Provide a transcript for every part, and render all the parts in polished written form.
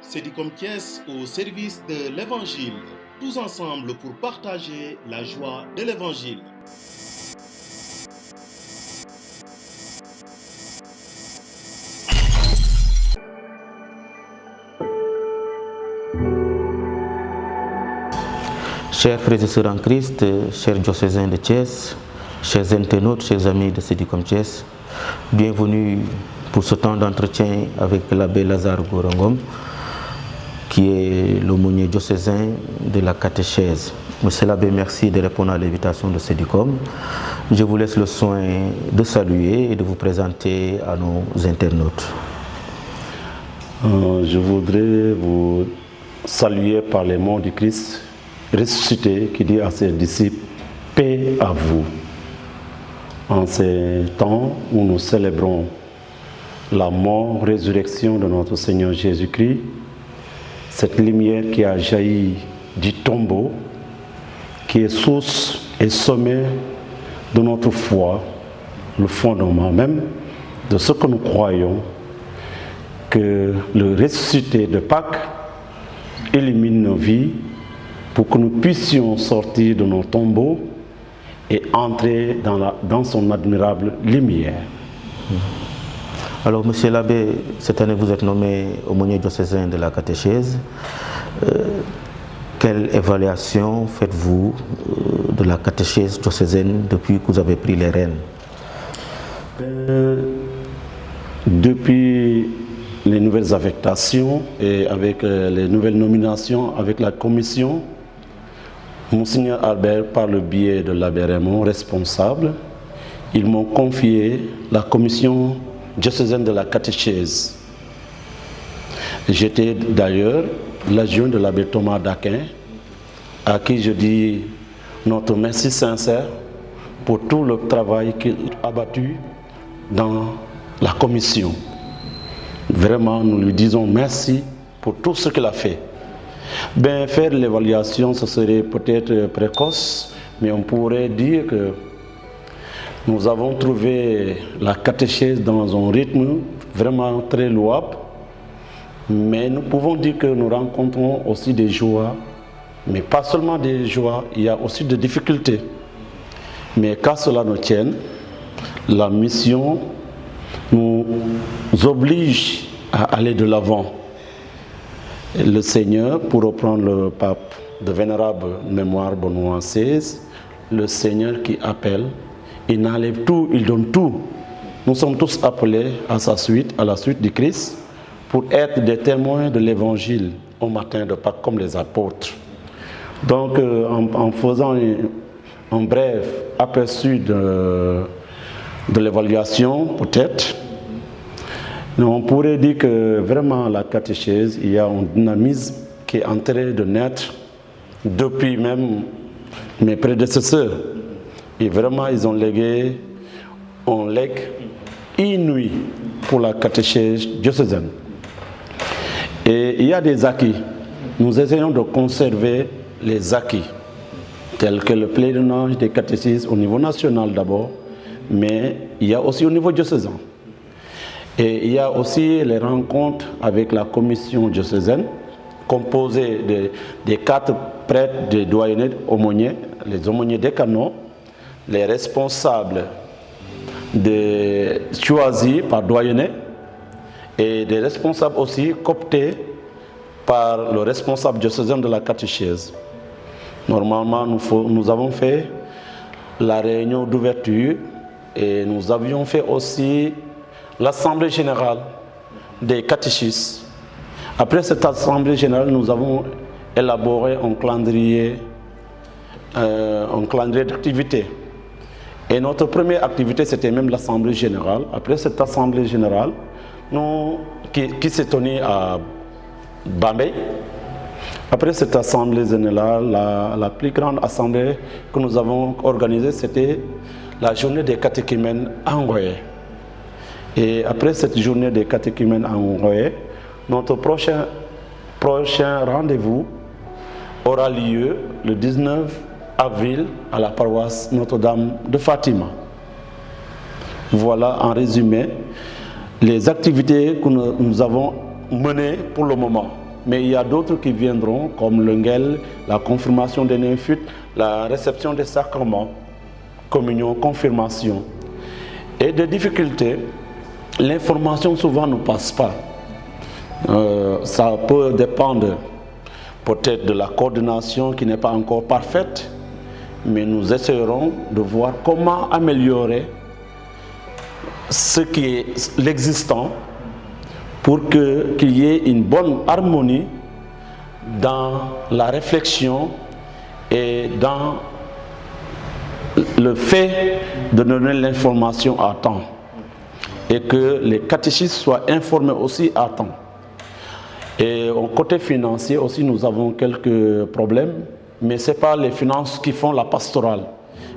Cédicom Thiès au service de l'Évangile, tous ensemble pour partager la joie de l'Évangile. Chers frères et sœurs en Christ, chers diocésains de Thiès, chers internautes, chers amis de Cédicom Thiès, bienvenue pour ce temps d'entretien avec l'abbé Lazare Gorongom, qui est l'aumônier diocésain de la catéchèse. Monsieur l'abbé, merci de répondre à l'invitation de Cédicom. Je vous laisse le soin de saluer et de vous présenter à nos internautes. Je voudrais vous saluer par les mots du Christ ressuscité qui dit à ses disciples « Paix à vous ». En ces temps où nous célébrons la mort, résurrection de notre Seigneur Jésus-Christ, cette lumière qui a jailli du tombeau, qui est source et sommet de notre foi, le fondement même de ce que nous croyons, que le ressuscité de Pâques illumine nos vies pour que nous puissions sortir de nos tombeaux et entrer dans son admirable lumière. Alors, monsieur l'abbé, cette année vous êtes nommé aumônier diocésain de la catéchèse. Quelle évaluation faites-vous de la catéchèse diocésaine depuis que vous avez pris les rênes? Depuis les nouvelles affectations et avec les nouvelles nominations avec la commission, Monseigneur Albert, par le biais de l'abbé Raymond, responsable, ils m'ont confié la commission diocésaine de la catéchèse. J'étais d'ailleurs l'adjoint de l'abbé Thomas d'Aquin, à qui je dis notre merci sincère pour tout le travail qu'il a abattu dans la commission. Vraiment, nous lui disons merci pour tout ce qu'il a fait. Faire l'évaluation, ce serait peut-être précoce, mais on pourrait dire que nous avons trouvé la catéchèse dans un rythme vraiment très louable, mais nous pouvons dire que nous rencontrons aussi des joies, mais pas seulement des joies, il y a aussi des difficultés. Mais qu'à cela ne tienne, la mission nous oblige à aller de l'avant. Le Seigneur, pour reprendre le pape de vénérable mémoire Benoît XVI, le Seigneur qui appelle, il enlève tout, il donne tout. Nous sommes tous appelés à sa suite, à la suite du Christ, pour être des témoins de l'Évangile au matin de Pâques comme les apôtres. Donc, en faisant un bref aperçu de l'évaluation, peut-être, on pourrait dire que vraiment la catéchèse, il y a un dynamisme qui est en train de naître depuis même mes prédécesseurs. Et vraiment, ils ont légué un legs inouï pour la catéchèse diocésaine. Et il y a des acquis. Nous essayons de conserver les acquis, tels que le pèlerinage des catéchistes au niveau national d'abord, mais il y a aussi au niveau diocésain. Et il y a aussi les rencontres avec la commission diocésaine, composée des 4 prêtres des doyennés aumôniers, les aumôniers décanaux, les responsables choisis par doyenné et des responsables aussi cooptés par le responsable diocésain de la catéchèse. Normalement, nous avons fait la réunion d'ouverture et nous avions fait aussi l'assemblée générale des catéchistes. Après cette assemblée générale, nous avons élaboré un calendrier d'activités. Et notre première activité, c'était même l'assemblée générale. Après cette assemblée générale, qui s'est tenue à Bambey, après cette assemblée générale, la plus grande assemblée que nous avons organisée, c'était la journée des catéchumènes à Ngoye. Et après cette journée des catéchumènes à Ngoye, notre prochain rendez-vous aura lieu le 19 avril à la paroisse Notre-Dame de Fatima. Voilà en résumé les activités que nous avons menées pour le moment. mais il y a d'autres qui viendront, comme le ngel, la confirmation des néophytes, la réception des sacrements, communion, confirmation. Et des difficultés, l'information souvent ne passe pas. Ça peut dépendre peut-être de la coordination qui n'est pas encore parfaite, mais nous essayerons de voir comment améliorer ce qui est l'existant pour qu'il y ait une bonne harmonie dans la réflexion et dans le fait de donner l'information à temps et que les catéchistes soient informés aussi à temps. Et au côté financier aussi, nous avons quelques problèmes, mais ce n'est pas les finances qui font la pastorale.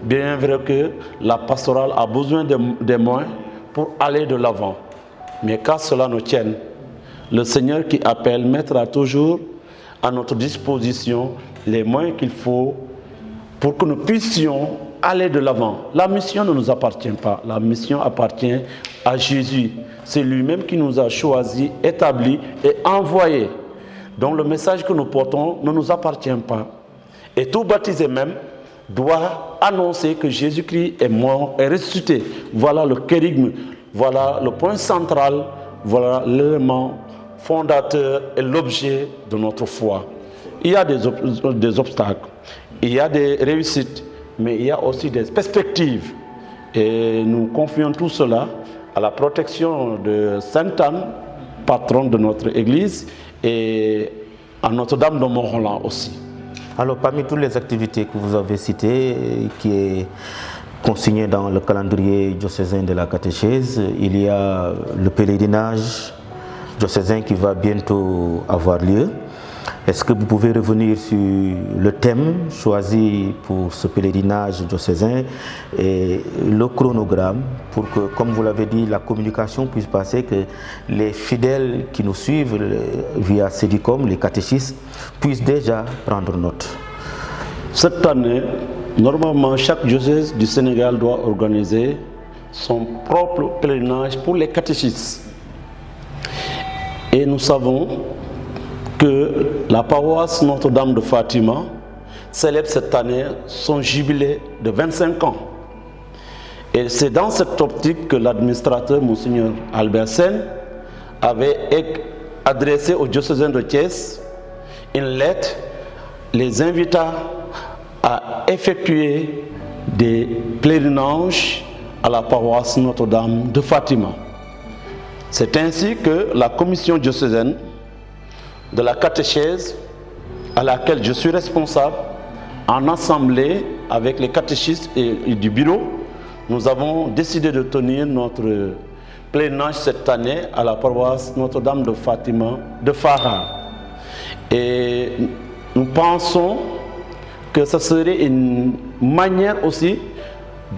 Bien vrai que la pastorale a besoin des moyens pour aller de l'avant. Mais qu'à cela nous tienne, le Seigneur qui appelle mettra toujours à notre disposition les moyens qu'il faut pour que nous puissions aller de l'avant. La mission ne nous appartient pas, la mission appartient à Jésus. C'est lui-même qui nous a choisis, établis et envoyés. Donc le message que nous portons ne nous appartient pas. Et tout baptisé même doit annoncer que Jésus-Christ est mort et ressuscité. Voilà le kérigme, voilà le point central, voilà l'élément fondateur et l'objet de notre foi. Il y a des obstacles, il y a des réussites, mais il y a aussi des perspectives. Et nous confions tout cela à la protection de Sainte Anne, patronne de notre Église, et à Notre-Dame de Mont-Roland aussi. Alors, parmi toutes les activités que vous avez citées, qui est consigné dans le calendrier diocésain de la catéchèse, il y a le pèlerinage diocésain qui va bientôt avoir lieu. Est-ce que vous pouvez revenir sur le thème choisi pour ce pèlerinage diocésain et le chronogramme pour que, comme vous l'avez dit, la communication puisse passer, que les fidèles qui nous suivent via Cédicom, les catéchistes, puissent déjà prendre note? Cette année, normalement, chaque diocèse du Sénégal doit organiser son propre pèlerinage pour les catéchistes. Et nous savons que la paroisse Notre-Dame de Fatima célèbre cette année son jubilé de 25 ans. Et c'est dans cette optique que l'administrateur, Monseigneur Albert Sen, avait adressé aux diocésains de Thiès une lettre les invitant à effectuer des pèlerinages à la paroisse Notre-Dame de Fatima. C'est ainsi que la commission diocésaine de la catéchèse, à laquelle je suis responsable, en assemblée avec les catéchistes et du bureau, nous avons décidé de tenir notre pèlerinage cette année à la paroisse Notre-Dame de Fatima de Farah. Et nous pensons que ce serait une manière aussi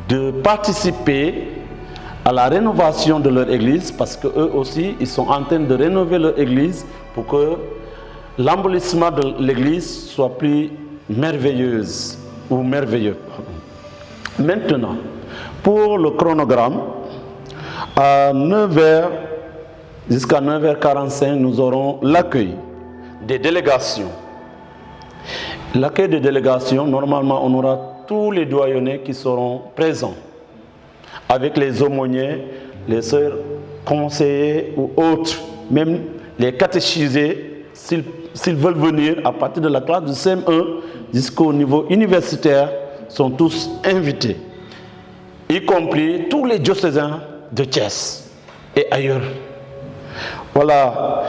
de participer à la rénovation de leur église, parce qu'eux aussi, ils sont en train de rénover leur église pour que l'embellissement de l'église soit plus merveilleuse ou merveilleux. Maintenant, pour le chronogramme, à 9h jusqu'à 9h45, nous aurons l'accueil des délégations. L'accueil des délégations, normalement, on aura tous les doyennés qui seront présents, avec les aumôniers, les sœurs conseillers ou autres, même les catéchisés, s'ils veulent venir à partir de la classe du CM1 jusqu'au niveau universitaire, sont tous invités, y compris tous les diocésains de Thiès et ailleurs. Voilà.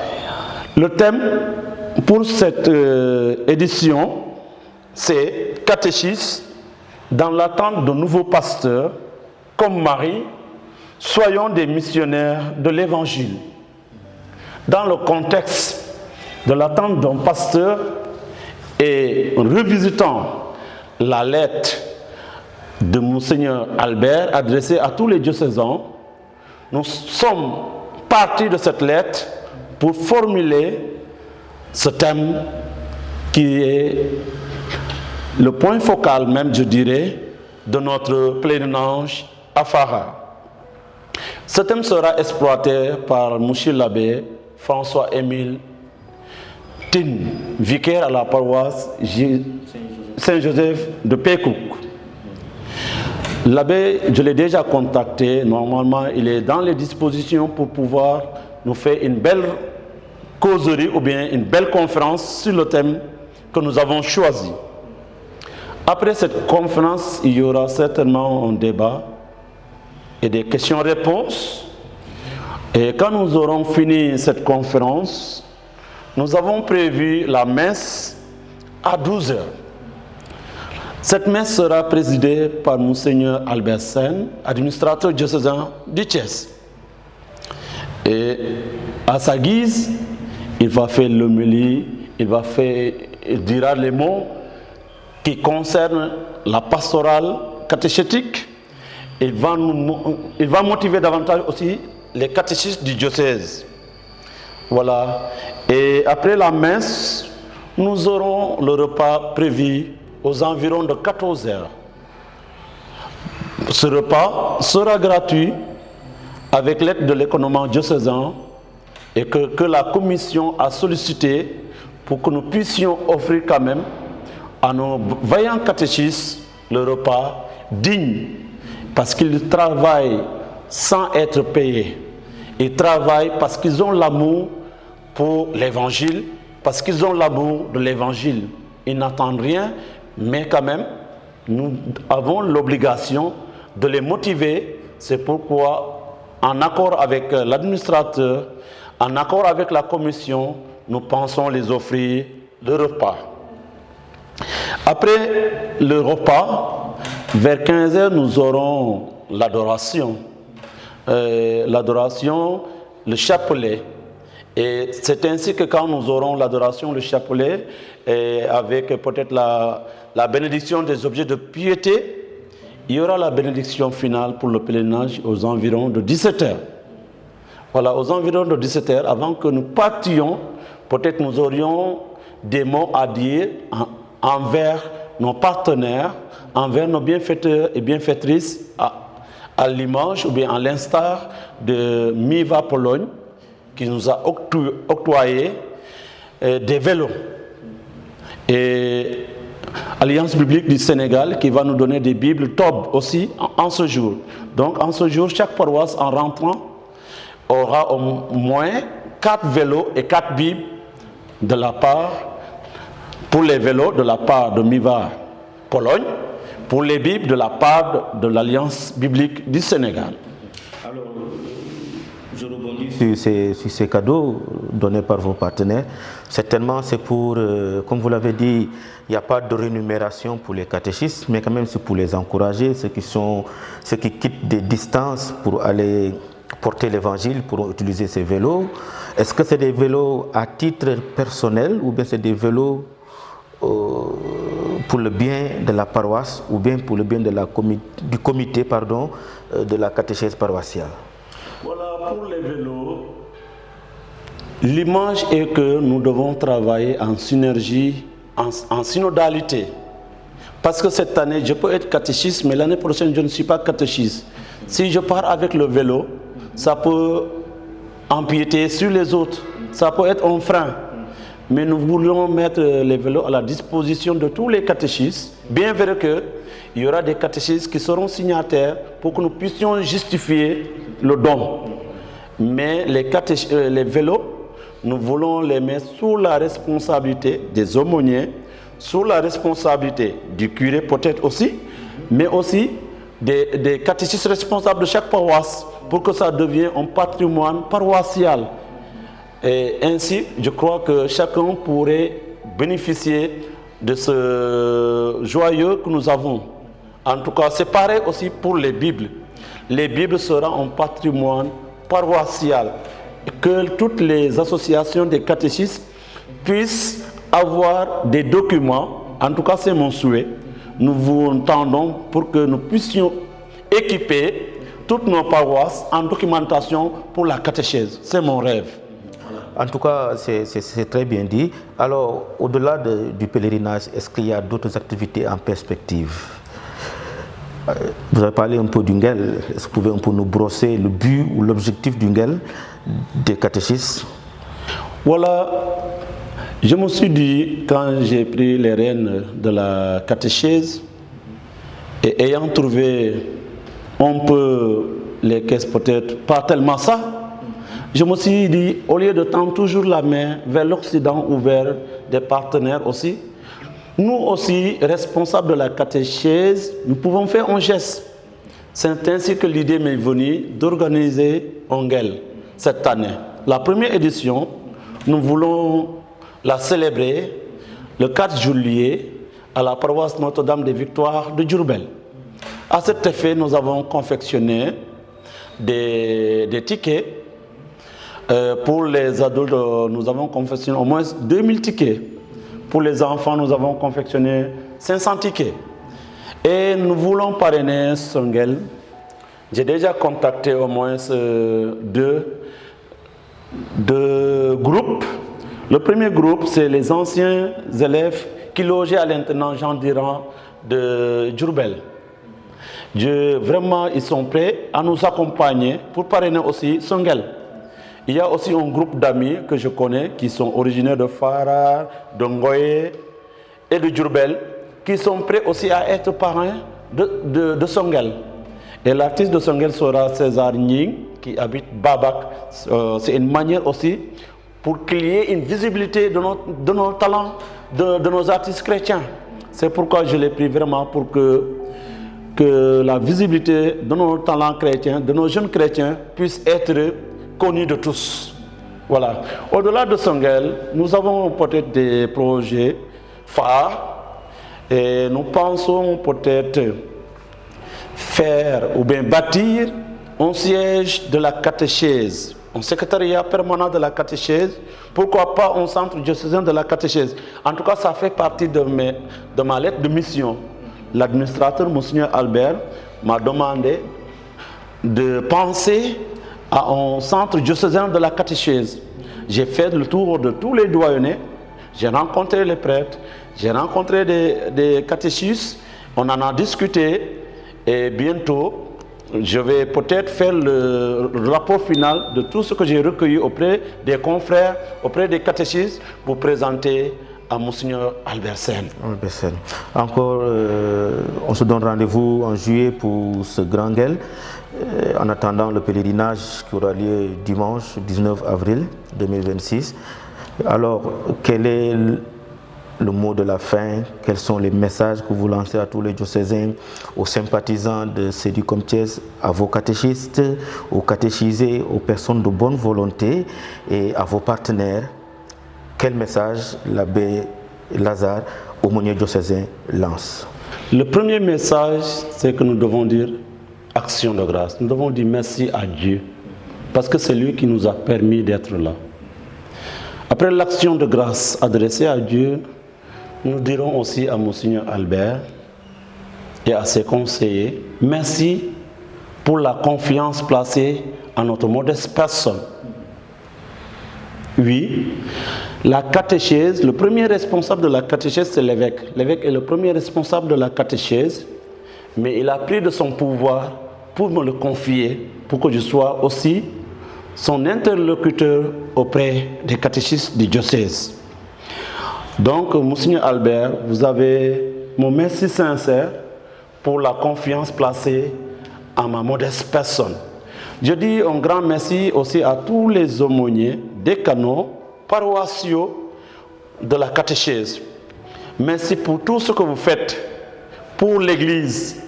Le thème pour cette édition, c'est catéchisme dans l'attente de nouveaux pasteurs. Comme Marie, soyons des missionnaires de l'Évangile. Dans le contexte de l'attente d'un pasteur et en revisitant la lettre de Monseigneur Albert adressée à tous les diocésains, nous sommes partis de cette lettre pour formuler ce thème qui est le point focal même, je dirais, de notre pèlerinage à Farah. Ce thème sera exploité par Monsieur l'abbé François-Émile Tin, vicaire à la paroisse Saint-Joseph de Pécouk. L'abbé, je l'ai déjà contacté, normalement il est dans les dispositions pour pouvoir nous faire une belle causerie ou bien une belle conférence sur le thème que nous avons choisi. Après cette conférence, il y aura certainement un débat et des questions-réponses. Et quand nous aurons fini cette conférence, nous avons prévu la messe à 12h. Cette messe sera présidée par Monseigneur Albert Sen, administrateur diocésain du Thiès. Et à sa guise, il va faire l'homélie, il dira les mots qui concernent la pastorale catéchétique. Il va motiver davantage aussi les catéchistes du diocèse. Voilà. Et après la messe, nous aurons le repas prévu aux environs de 14h. Ce repas sera gratuit avec l'aide de l'économie diocésain et que la commission a sollicité pour que nous puissions offrir quand même à nos vaillants catéchistes le repas digne, parce qu'ils travaillent sans être payés. Ils travaillent parce qu'ils ont l'amour pour l'évangile, parce qu'ils ont l'amour de l'évangile. Ils n'attendent rien, mais quand même, nous avons l'obligation de les motiver. C'est pourquoi, en accord avec l'administrateur, en accord avec la commission, nous pensons les offrir le repas. Après le repas, vers 15h, nous aurons l'adoration. L'adoration, le chapelet. Et c'est ainsi que quand nous aurons l'adoration, le chapelet, avec peut-être la bénédiction des objets de piété, il y aura la bénédiction finale pour le pèlerinage aux environs de 17h. Voilà, aux environs de 17h, avant que nous partions, peut-être nous aurions des mots à dire envers nos partenaires, envers nos bienfaiteurs et bienfaitrices, à l'image ou bien à l'instar de Miva Pologne, qui nous a octroyé des vélos. Et Alliance biblique du Sénégal qui va nous donner des Bibles Tob aussi en ce jour. Donc en ce jour, chaque paroisse en rentrant aura au moins 4 vélos et 4 Bibles de la part, pour les vélos de la part de Miva Pologne, pour les Bibles de la part de l'Alliance biblique du Sénégal. Alors, je rebondis sur ces cadeaux donnés par vos partenaires. Certainement, c'est pour, comme vous l'avez dit, il n'y a pas de rémunération pour les catéchistes, mais quand même c'est pour les encourager, ceux qui quittent des distances pour aller porter l'évangile, pour utiliser ces vélos. Est-ce que c'est des vélos à titre personnel ou bien c'est des vélos pour le bien de la paroisse ou bien pour le bien du comité de la catéchèse paroissiale? Voilà, pour les vélos, l'image est que nous devons travailler en synergie, en synodalité. Parce que cette année, je peux être catéchiste, mais l'année prochaine, je ne suis pas catéchiste. Si je pars avec le vélo, ça peut empiéter sur les autres, ça peut être un frein. Mais nous voulons mettre les vélos à la disposition de tous les catéchistes, bien vrai qu'il y aura des catéchistes qui seront signataires pour que nous puissions justifier le don. Mais les vélos, nous voulons les mettre sous la responsabilité des aumôniers, sous la responsabilité du curé peut-être aussi, mais aussi des catéchistes responsables de chaque paroisse pour que ça devienne un patrimoine paroissial. Et ainsi, je crois que chacun pourrait bénéficier de ce joyeux que nous avons. En tout cas, c'est pareil aussi pour les Bibles. Les Bibles seront un patrimoine paroissial. Que toutes les associations des catéchistes puissent avoir des documents. En tout cas, c'est mon souhait. Nous vous tendons pour que nous puissions équiper toutes nos paroisses en documentation pour la catéchèse. C'est mon rêve. En tout cas, c'est très bien dit. Alors, au-delà du pèlerinage, est-ce qu'il y a d'autres activités en perspective? Vous avez parlé un peu du Nguel. Est-ce que vous pouvez un peu nous brosser le but ou l'objectif du Nguel des catéchistes? Voilà. Je me suis dit, quand j'ai pris les rênes de la catéchèse, et ayant trouvé un peu les caisses, peut-être pas tellement ça, je me suis dit, au lieu de tendre toujours la main vers l'Occident ou vers des partenaires aussi, nous aussi, responsables de la catéchèse, nous pouvons faire un geste. C'est ainsi que l'idée m'est venue d'organiser Ongel cette année. La première édition, nous voulons la célébrer le 4 juillet à la paroisse Notre-Dame des Victoires de Diourbel. À cet effet, nous avons confectionné des tickets. Pour les adultes, nous avons confectionné au moins 2000 tickets. Pour les enfants, nous avons confectionné 500 tickets. Et nous voulons parrainer Songel. J'ai déjà contacté au moins deux groupes. Le premier groupe, c'est les anciens élèves qui logeaient à l'internat Jean Diran de Diourbel. Vraiment, ils sont prêts à nous accompagner pour parrainer aussi Songel. Il y a aussi un groupe d'amis que je connais qui sont originaires de Fara, de Ngoye et de Diourbel, qui sont prêts aussi à être parrains de Songel. Et l'artiste de Songel sera César Nying, qui habite Babak. C'est une manière aussi pour qu'il y ait une visibilité de nos talents, de nos artistes chrétiens. C'est pourquoi je l'ai pris vraiment pour que la visibilité de nos talents chrétiens, de nos jeunes chrétiens, puisse être connue de tous. Voilà. Au-delà de Songel, nous avons peut-être des projets phares et nous pensons peut-être faire ou bien bâtir un siège de la catéchèse, un secrétariat permanent de la catéchèse, pourquoi pas un centre diocésain de la catéchèse. En tout cas, ça fait partie de ma lettre de mission. L'administrateur, Monseigneur Albert, m'a demandé de penser à un centre diocésain de la catéchèse. J'ai fait le tour de tous les doyennés, j'ai rencontré les prêtres, j'ai rencontré des catéchistes, on en a discuté et bientôt, je vais peut-être faire le rapport final de tout ce que j'ai recueilli auprès des confrères, auprès des catéchistes pour présenter à Monseigneur Albert Sen. Encore, on se donne rendez-vous en juillet pour ce grand guel, en attendant le pèlerinage qui aura lieu dimanche 19 avril 2026. Alors, quel est le mot de la fin? Quels sont les messages que vous lancez à tous les diocésains, aux sympathisants de Cédicom Thiès, à vos catéchistes, aux catéchisés, aux personnes de bonne volonté et à vos partenaires? Quel message l'abbé Lazare, aumônier diocésain, lance? Le premier message, c'est que nous devons dire action de grâce. Nous devons dire merci à Dieu, parce que c'est lui qui nous a permis d'être là. Après l'action de grâce adressée à Dieu, nous dirons aussi à Monseigneur Albert et à ses conseillers, merci pour la confiance placée en notre modeste personne. Oui, la catéchèse, le premier responsable de la catéchèse, c'est l'évêque. L'évêque est le premier responsable de la catéchèse, mais il a pris de son pouvoir pour me le confier, pour que je sois aussi son interlocuteur auprès des catéchistes du diocèse. Donc, Monseigneur Albert, vous avez mon merci sincère pour la confiance placée en ma modeste personne. Je dis un grand merci aussi à tous les aumôniers, décanaux, paroissiaux de la catéchèse. Merci pour tout ce que vous faites pour l'Église.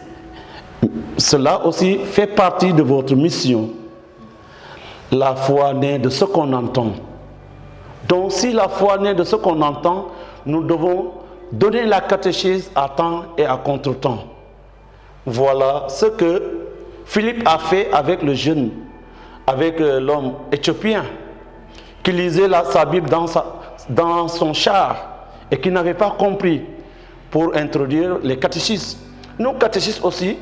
Cela aussi fait partie de votre mission. La foi naît de ce qu'on entend. Donc si la foi naît de ce qu'on entend, nous devons donner la catéchèse à temps et à contre-temps. Voilà ce que Philippe a fait avec le jeune, avec l'homme éthiopien, qui lisait sa Bible dans son char et qui n'avait pas compris, pour introduire les catéchistes. Nous, catéchistes aussi,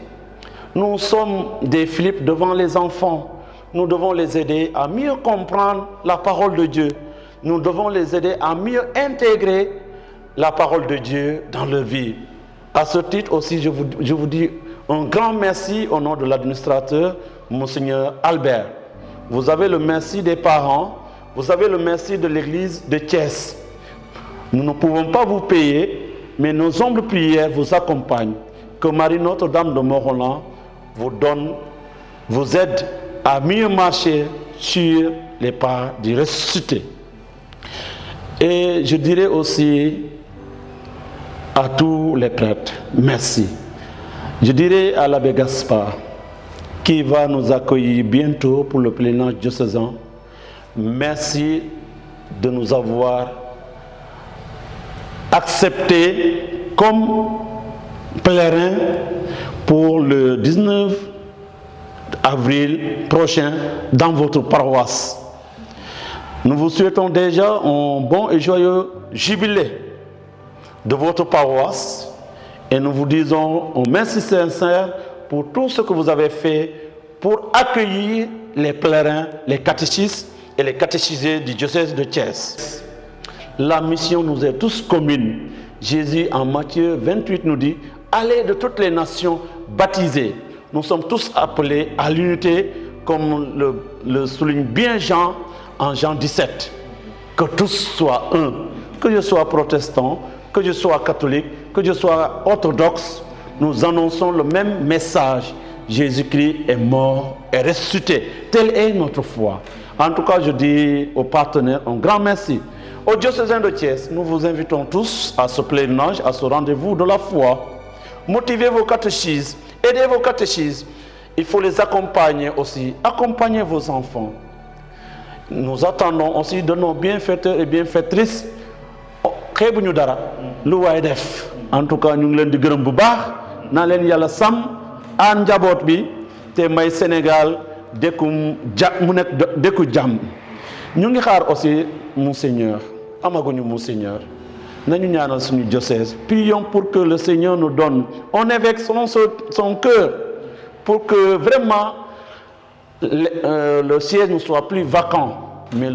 nous sommes des Philippe devant les enfants. Nous devons les aider à mieux comprendre la parole de Dieu. Nous devons les aider à mieux intégrer la parole de Dieu dans leur vie. À ce titre aussi, je vous dis un grand merci au nom de l'administrateur, Monseigneur Albert. Vous avez le merci des parents, vous avez le merci de l'église de Thiès. Nous ne pouvons pas vous payer, mais nos humbles prières vous accompagnent. Que Marie Notre-Dame de Morolan vous aide à mieux marcher sur les pas du ressuscité. Et je dirais aussi à tous les prêtres, merci. Je dirais à l'abbé Gaspard, qui va nous accueillir bientôt pour le pèlerinage diocésain, merci de nous avoir acceptés comme pèlerins pour le 19 avril prochain dans votre paroisse. Nous vous souhaitons déjà un bon et joyeux jubilé de votre paroisse et nous vous disons un merci sincère pour tout ce que vous avez fait pour accueillir les pèlerins, les catéchistes et les catéchisés du diocèse de Thiès. La mission nous est tous commune. Jésus en Matthieu 28 nous dit « Allez de toutes les nations baptisées ». Nous sommes tous appelés à l'unité comme le souligne bien Jean en Jean 17. Que tous soient un, que je sois protestant, que je sois catholique, que je sois orthodoxe, nous annonçons le même message. Jésus-Christ est mort et ressuscité. Telle est notre foi. En tout cas, je dis aux partenaires un grand merci. Au diocésain de Thiès, nous vous invitons tous à ce pèlerinage, à ce rendez-vous de la foi. Motivez vos catéchises, aidez vos catéchises. Il faut les accompagner aussi. Accompagnez vos enfants. Nous attendons aussi de nos bienfaiteurs et bienfaitrices. En tout cas, nous ngi leen di gërëm bu baax naa leen yàlla sàmm aan njaboot bi te may Sénégal dëkku jàmm. Ñu ngi xaar aussi Monseigneur amaguñu Monseigneur nañu ñaanal suñu diocèse. Prions pour que le Seigneur nous donne un évêque selon son cœur pour que vraiment le siège ne soit plus vacant, mais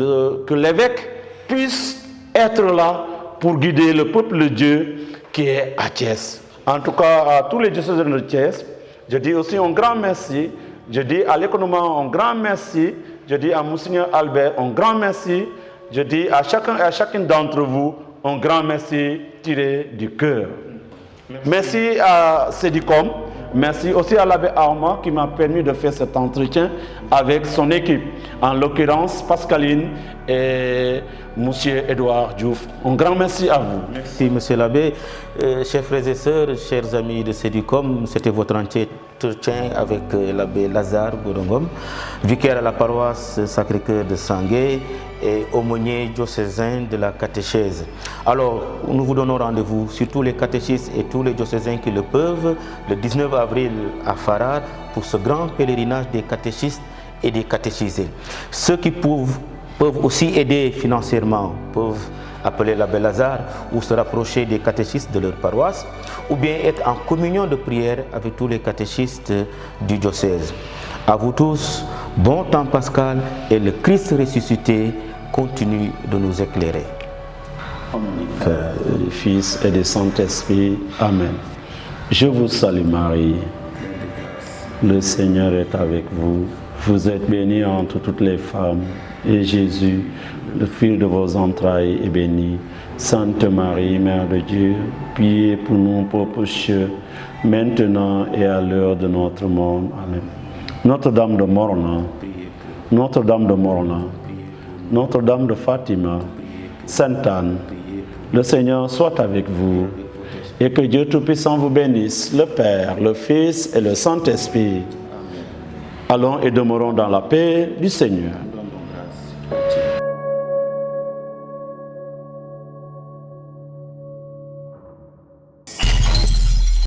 que l'évêque puisse être là pour guider le peuple de Dieu qui est à Thiès. En tout cas, à tous les diocésains de Thiès, je dis aussi un grand merci. Je dis à l'économie un grand merci. Je dis à Monseigneur Albert un grand merci. Je dis à chacun et à chacune d'entre vous un grand merci tiré du cœur. Merci à Cédicom. Merci aussi à l'abbé Armand qui m'a permis de faire cet entretien avec son équipe, en l'occurrence Pascaline et M. Edouard Diouf. Un grand merci à vous. Merci Monsieur l'abbé. Chers frères et sœurs, chers amis de Cédicom, c'était votre entretien avec l'abbé Lazare Gorongom, vicaire à la paroisse Sacré-Cœur de Sangué et aumônier diocésain de la catéchèse. Alors, nous vous donnons rendez-vous sur tous les catéchistes et tous les diocésains qui le peuvent le 19 avril à Farad pour ce grand pèlerinage des catéchistes et des catéchisés. Ceux qui peuvent aussi aider financièrement, peuvent appeler l'abbé Lazare ou se rapprocher des catéchistes de leur paroisse ou bien être en communion de prière avec tous les catéchistes du diocèse. À vous tous, bon temps pascal et le Christ ressuscité continue de nous éclairer. Père, du Fils et du Saint-Esprit. Amen. Je vous salue Marie. Le Seigneur est avec vous. Vous êtes bénie entre toutes les femmes. Et Jésus, le fruit de vos entrailles, est béni. Sainte Marie, Mère de Dieu, priez pour nous pauvres pécheurs, maintenant et à l'heure de notre mort. Amen. Notre-Dame de Morna, Notre-Dame de Morna, Notre-Dame de Fatima, Sainte Anne, le Seigneur soit avec vous et que Dieu Tout-Puissant vous bénisse, le Père, le Fils et le Saint-Esprit. Allons et demeurons dans la paix du Seigneur.